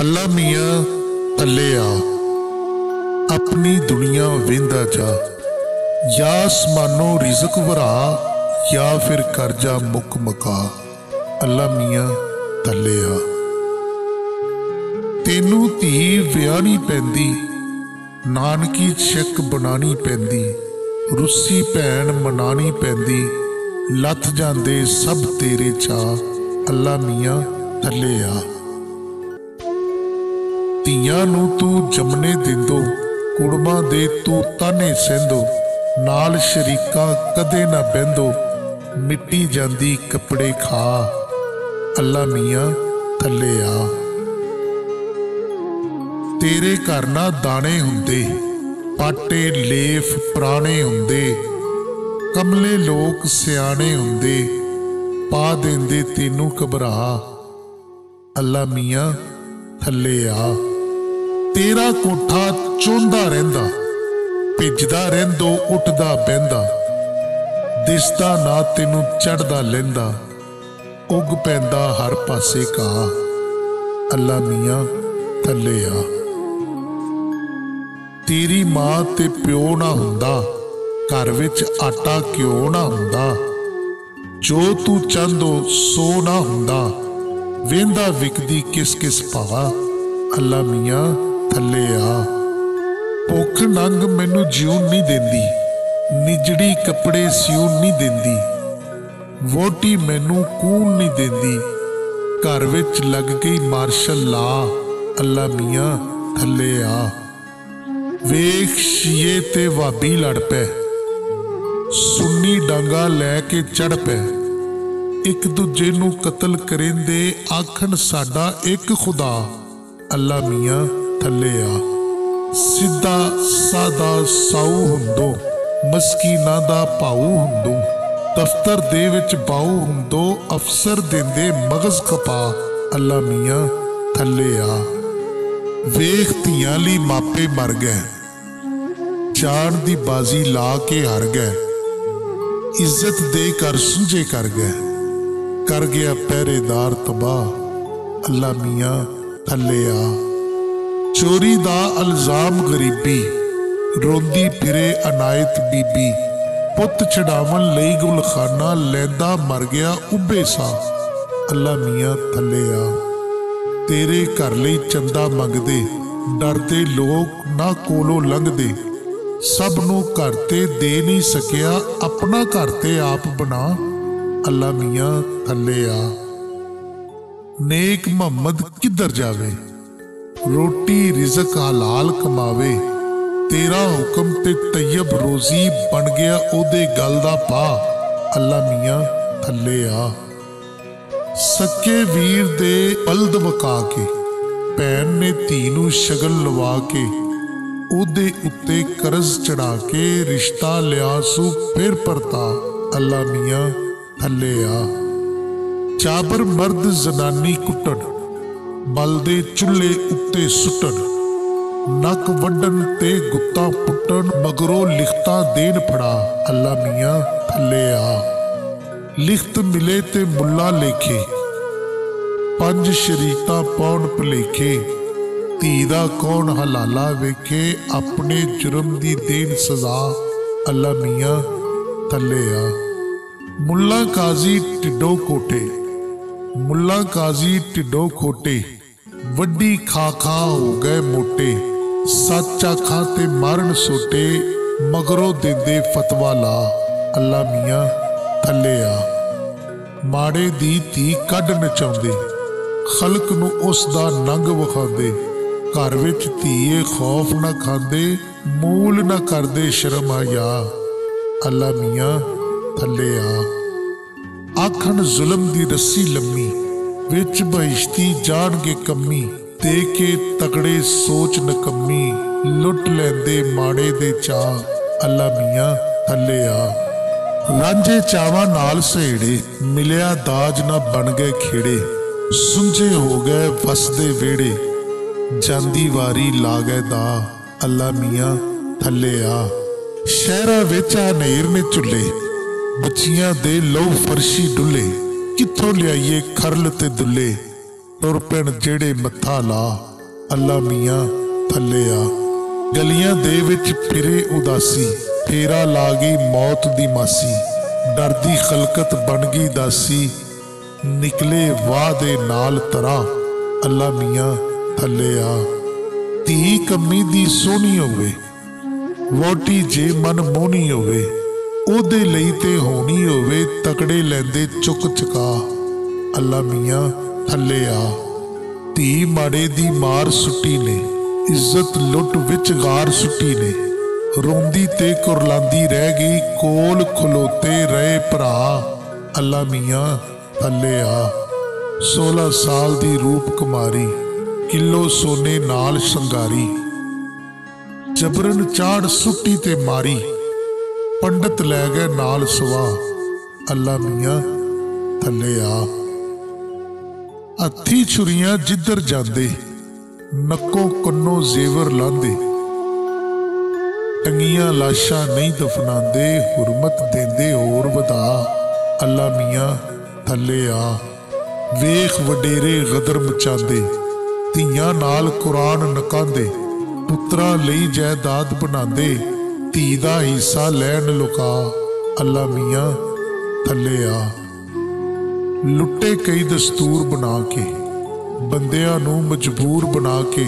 अल्लाह मियाँ थल्ले आ, अपनी दुनिया वेंदा जा। या आसमानों रिज़क वरा, या फिर करजा मुक मका। अल्लाह मियाँ थल्ले आ। तेनू धी विआहनी पैंदी, नानकी चेक बनानी पैंदी, रुस्सी भैन मनानी पैंदी, लथ जांदे सब तेरे चा। अल्लाह मियाँ थल्ले आ। ਧੀਆਂ ਨੂੰ ਤੂੰ ਜੰਮਣੇ ਦਿੰਦੋ, ਕੁੜਮਾਂ ਦੇ ਤੂੰ ਤਾਨੇ ਸਹਿੰਦੋ, ਨਾਲ ਸ਼ਰੀਕਾਂ ਕਦੇ ਨਾ ਬਹਿੰਦੋ, ਮਿੱਟੀ ਜਾਂਦੀ ਕੱਪੜੇ ਖਾ। ਅੱਲਾ ਮੀਆਂ ਥੱਲੇ ਆ। ਤੇਰੇ ਘਰ ਨਾ ਦਾਣੇ ਹੁੰਦੇ, ਪਾਟੇ ਲੇਫ ਪੁਰਾਣੇ ਹੁੰਦੇ, ਕਮਲੇ ਲੋਕ ਸਿਆਣੇ ਹੁੰਦੇ, ਪਾ ਦਿੰਦੇ ਤੈਨੂੰ ਘਬਰਾ। ਅੱਲਾ ਮੀਆਂ ਥੱਲੇ ਆ। तेरा कोठा चोंदा रहिंदा, भिजदा रहिंदो उठदा बहिंदा, दिसदा ना तेनू चढ़दा लहिंदा, उग पैंदा हर पासे घा। अल्लाह मियाँ थल्ले आ। तेरी मां ते प्यो ना हुंदा, घर विच आटा घ्यो ना हुंदा, जो तू चाहंदो सो ना हुंदा, वेंदा विकदी किस किस भा। अल्लाह मियाँ थल्ले आ। भुख नंग मैनू जीवन नहीं देंदी, निजड़ी कपड़े सिउन नहीं देंदी, वोटी मैनू कून नहीं देंदी, घर विच लग गई मार्शल ला। अल्लाह मियाँ थल्ले आ। वेख शीए ते वाबी लड़ पै, सुन्नी डांगा लैके चढ़ पै, एक दूजे नू कतल करेंदे आखन साडा एक खुदा। अल्लाह मियाँ थल्ले आ। सिद्धा सादा साऊ हुंदो, मस्कीना दा भाऊ हुंदो, दफ्तर दे विच बाऊ हुंदो, अफसर देंदे मगज खपा। अल्लाह मियाँ थल्ले आ। वेख धीआं लई मापे मर गए, जान दी बाजी ला के हार गए, इज्जत दे कर सुंझे कर गए, कर गया पहरेदार तबाह। अल्लाह मियाँ थल्ले आ। चोरी दा अल्जाम गरीबी, रोंदी फिरे अनायत बीबी, पुत छड़ावन लई गुलखाना, लैंदा मर गया उबे सा। अल्लाह मियाँ थल्ले आ। तेरे घर लई चंदा मंगदे, डरदे लोग ना कोलों लंघदे, सब नू घर ते दे नहीं सकिया, अपना घर ते आप बना। अल्लाह मियाँ थल्ले आ। नेक मोहम्मद किधर जावे, रोटी रिजक हलाल कमावे, तेरा हुक्म ते तैयब रोजी बन गया ओदे गल दा पा। अल्लाह मियाँ थल्ले आ। सक्के वीर दे बल्द वका के, भैन ने धी नू शगल लवा के, ओदे उत्ते करज चढ़ा के, रिश्ता लिया सू फिर परता। अल्लाह मियाँ थल्ले आ। जाबर मर्द जनानी कुटन, बलदे चुल्हे उत्ते सुटन, नक वड्डन ते गुत्ता पुट्टन, मगरों लिखता देन फड़ा। अल्लाह मियाँ थल्ले आ। लिखत मिले ते मुल्ला लेखे, पंज शरीता पौन भलेखे, धी दा कौन हलाला वेखे, अपने जुर्म दी देन सजा। अल्लाह मियाँ थल्ले आ। मुल्ला काजी टिड्डो कोटे, मुल्ला काजी टिड्डो खोटे, वड्डी खा खा हो गए मोटे, सच आखा ते मारन सोटे, मगरों देंदे फतवा ला। अल्लाह मियाँ थल्ले आ। माड़े दी धी कढ नचाउंदे, खलक नू उस दा नंग विखाउंदे, घर विच धीए खौफ ना खांदे, मूल ना करदे शर्म हया। अल्लाह मियाँ थल्ले आ। आखन जुल्म दी रस्सी लम्मी, विच बहिश्ती जाणगे कम्मी, दे के तगड़े सोच नकम्मी, लुट लैंदे माड़े दे चा। अल्लाह मियाँ थल्ले आ। रांझे चावां नाल सहेड़े, मिलिया दाज ना बन गए खेड़े, सुंझे हो गए वसदे वेड़े, जांदी वारी ला गए दा। अल्लाह मियाँ थल्ले आ। शहरा विच हनेर ने चुल्ले, बच्चियां दे लहू फरशी डुले, कित्थों लियाइए खरल ते दुले, तुर पैण जेड़े मत्था ला। अल्लाह मियाँ थल्ले आ। गलियां दे विच फिरे उदासी, फेरा ला गई मौत दी मासी। डरदी खलकत बन गई दासी, निकले वाह दे नाल तरा। अल्लाह मियाँ थल्ले आ। धी कम्मी दी सोहनी होवे, वोटी जे मन मोहनी होवे, ओदे लई ते होनी होवे तकड़े लैंदे चुक चुका। अल्लाह मियाँ थल्ले आ। धी माड़े दी मार सुट्टी ने, इज्जत लुट विच गार सुट्टी ने। रोंदी ते कुरलांदी रह गई, कोल खलोते रहे भरा। अल्लाह मियाँ थल्ले आ। 16 साल दी रूप कुमारी, किलो सोने नाल शंगारी। जबरन चाड़ सुट्टी ते मारी, पंडित लै गए नाल सवा। अल्लाह मियाँ थल्ले आ। हथी छुरियां जिधर जांदे, नक्को कन्नो जेवर लांदे। टंगियां लाशां नहीं दफनांदे, हुरमत देंदे होर वधा। अल्लाह मियाँ थल्ले आ। वेख वडेरे गदर मचांदे, धीयां नाल कुरान नकांदे। पुत्रा लई जायदाद बनांदे, धी दा हिस्सा लैन लुका। अल्लाह मियाँ थल्ले आ। लुट्टे कई दस्तूर बना के, बंदियां नूं मजबूर बना के।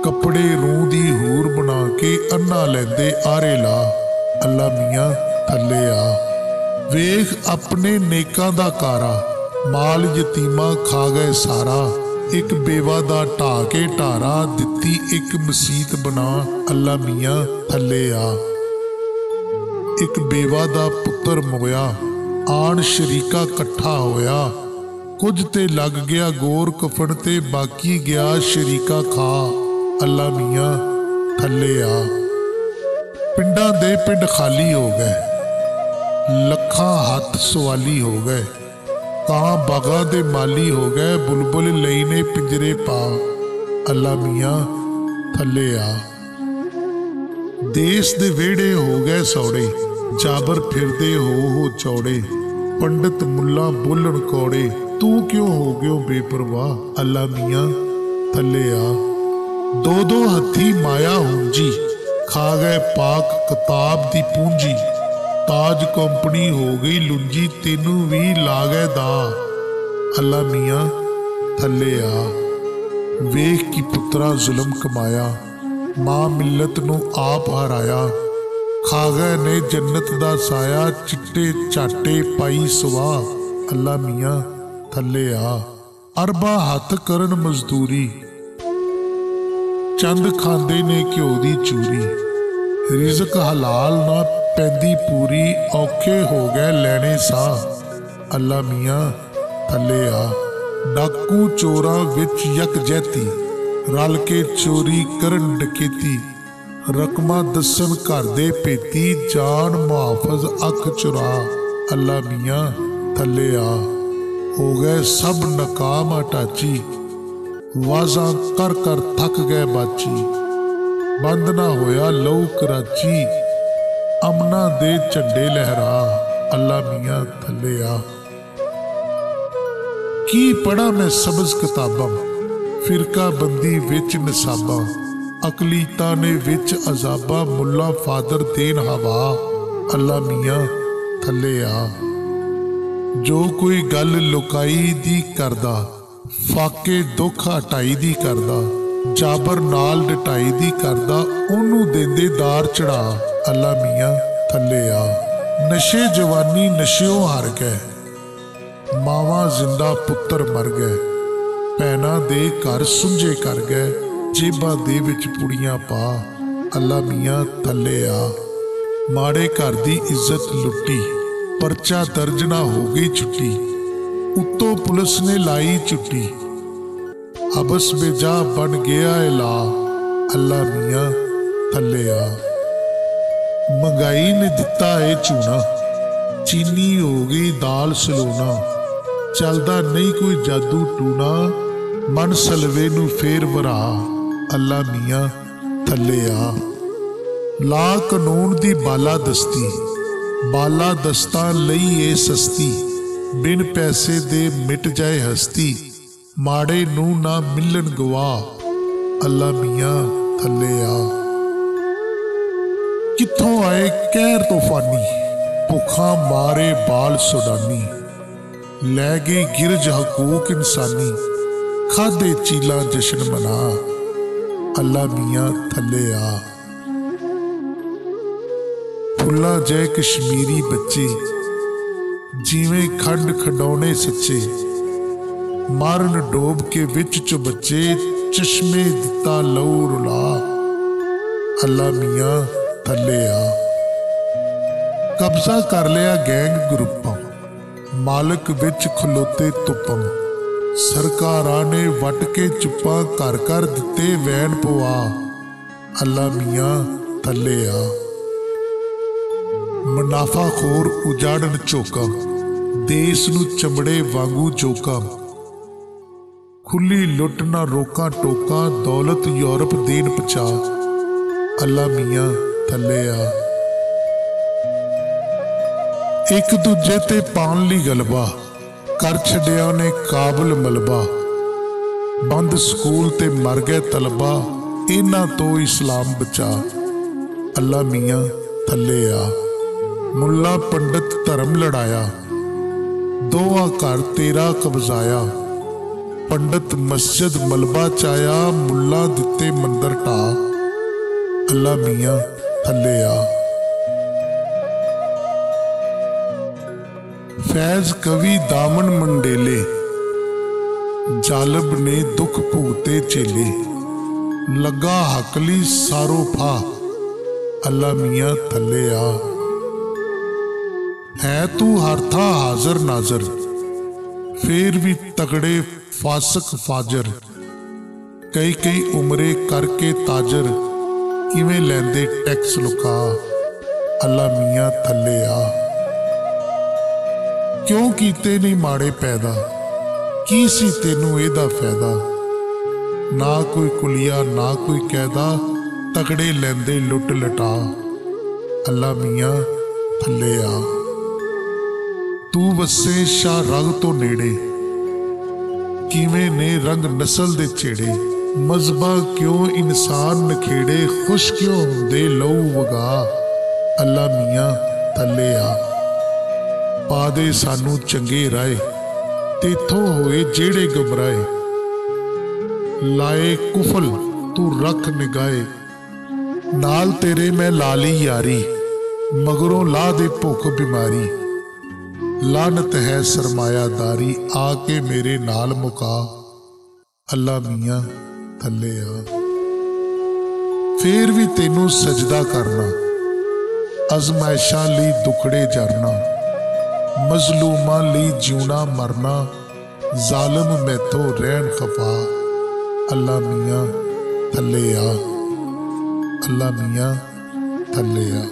कपड़े रूह दी हूर बना के, अन्ना लैंदे आरे ला। अल्लाह मियाँ थल्ले आ। वेख अपने नेकां दा कारा, माल यतीमा खा गए सारा। एक बेवा दा ढा के ढारा, दित्ती एक मसीत बना। अल्लाह मियाँ थल्ले आ। एक बेवा दा पुत्तर मोया, आन शरीका कट्ठा होया। कुछ ते लग गया गोर कफन ते बाकी गया शरीका खा। अल्लाह मियाँ थल्ले आ। पिंडां दे पिंड खाली हो गए, लखां हथ सवाली हो गए। कां बागा दे माली हो गए, बुलबुल लई ने पिंजरे पा। अल्लाह मियाँ थल्ले आ। देश दे वेड़े हो गए सौड़े, जाबर फिरदे हो चौड़े। पंडित मुल्ला बोलन कौड़े, तू क्यों हो गयो बेपरवाह। अल्लाह मियाँ थल्ले आ। दो दो हथी माया हुंजी, खा गए पाक किताब दी पूंजी। ताज कंपनी हो गई लुंजी, तेनू भी ला गए दा। अल्लाह मियाँ थल्ले आ। वेख की पुत्रा जुल्म कमाया, मां मिल्लत नू आप हराया। खा गए ने जन्नत दा साया, चिट्टे चाटे पाई सवा। अल्लाह मियाँ थल्ले आ। अरबा हथ करन मजदूरी, चंद खांदे ने घ्यो दी चूरी। रिजक हलाल ना पैंदी पूरी, औखे हो गए लैने सा। अल्लाह मियाँ थल्ले आ। डाकू चोरां विच यकजहती, रल के चोरी करन डकैती। रकमा दसन घर दे पेती, जान मुहाफज अख चुरा। अल्लाह मियाँ थल्ले आ। हो गए सब नकाम अटाची, वाजा कर कर थक गए बाची। बंद ना होया लहू कराची, अमना दे झंडे लहरा। अल्लाह मियाँ थल्ले आ। की पढ़ा मैं सबज किताबां, फिरका बंदी विच नसाबा। अकलीता ने विच अजाबा, मुल्ला फादर देन हवा। अल्लाह मियाँ थल्ले आ। जो कोई गल लुकाई दी करदा, फाके दुख हटाई दी करदा। जाबर नाल डटाई दी करदा, ओनू देंदे दार चढ़ा। अल्लाह मियाँ थल्ले आ। नशे जवानी नशेओ हार गए, मावां जिंदा पुत्तर मर गए। भैनां दे घर सुंझे कर गए, जेबा दे विच पुड़ियां पा। अल्लाह मियाँ थल्ले आ। माड़े घर दी इज्जत लुट्टी, परचा दर्ज ना हो गई छुट्टी। उत्तों पुलिस ने लाई छुट्टी, हबस बेजा बन गया है ला। अल्लाह मियाँ थल्ले आ। महंगाई ने दिता है चूना, चीनी हो गई दाल सलोना। चलदा नहीं कोई जादू टूना, मन सलवे नू फेर वरा। अल्लाह मियाँ थल्ले आ। ला कानून दी बाला दस्ती, बाला दस्तां लई ए सस्ती। बिन पैसे दे मिट जाए हस्ती, माड़े नूं ना मिलन गवा, अल्लाह मियां थल्ले आ। कित्थों आए कहर तूफानी, भुखा मारे बाल सुडानी, लै गई गिरज हकूक इंसानी, खादे चीला जश्न मना, अल्लाह मियां थल्ले आ। फुल्ला जय कश्मीरी बच्चे, जिवें खंड खडौने सच्चे, मारन डोब के विच च बच्चे, चश्मे दिता लहू रुला, अल्लाह मियां थल्ले आ। कब्जा कर लिया गैंग ग्रुपां, मालक विच खलोते तुपम, सरकारां ने वट के चुप्पा घर कर दिते वैन पवा, अल्लाह मियां थल्ले आ। मुनाफाखोर उजाड़न झोका, देश नू चमड़े वांगू चोका, खुली लुट ना रोका टोका, दौलत यूरोप देन पचा, अल्लाह मियां थल्ले आ। एक दूजे ते पान ली गलबा, कर छड्या ने काबल मलबा, बंद स्कूल ते मर गए तलबा, इन्हां तो इस्लाम बचा, अल्लाह मियां थल्ले आ। मुल्ला पंडित धर्म लड़ाया, दोआ घर तेरा कब्जाया, पंडित मस्जिद मलबा चाया, मुल्ला दिते मंदिर ढा, अल्लाह मियां थल्ले आ। फैज कवि दामन मंडेले, जालिब ने दुख भुगते चेले, लगा हकली सारो फा, अल्लाह मियां थल्ले आ। है तू हर था हाजर नाजर, फिर भी तगड़े फासक फाजर, कई कई उमरे करके ताजर, इवें लैंदे टैक्स लुका, अल्लाह मियां थल्ले आ। क्यों कीते नहीं माड़े पैदा, की सी तेनू एदा फैदा, ना कोई कुलिया ना कोई कैदा, तगड़े लैंदे लुट लटा, अल्लाह मियां थल्ले आ। तू वसे शाह रंग तो नेड़े, किवें ने रंग नस्ल दे छेड़े, मजहबा क्यों इंसान नखेड़े, खुश क्यों हुंदे लहू वगा, अल्लाह मियां थल्ले आ। पा दे सानू चंगे राय, तेथों होए जेड़े घबराए, लाए कुफल तू रख निगाए, नाल तेरे मैं लाली यारी, मगरों ला दे भुख बीमारी, लानत है सरमायादारी, आके मेरे नाल मुका, अल्लाह मियां थल्ले आ। फिर भी तेनू सजदा करना, अजमाइशां लई दुखड़े जरना, मजलूमां लई जिउना मरना, जालिम मैथों रहन खफा, अल्लाह मियां थल्ले आ, अल्लाह मियां थल्ले आ।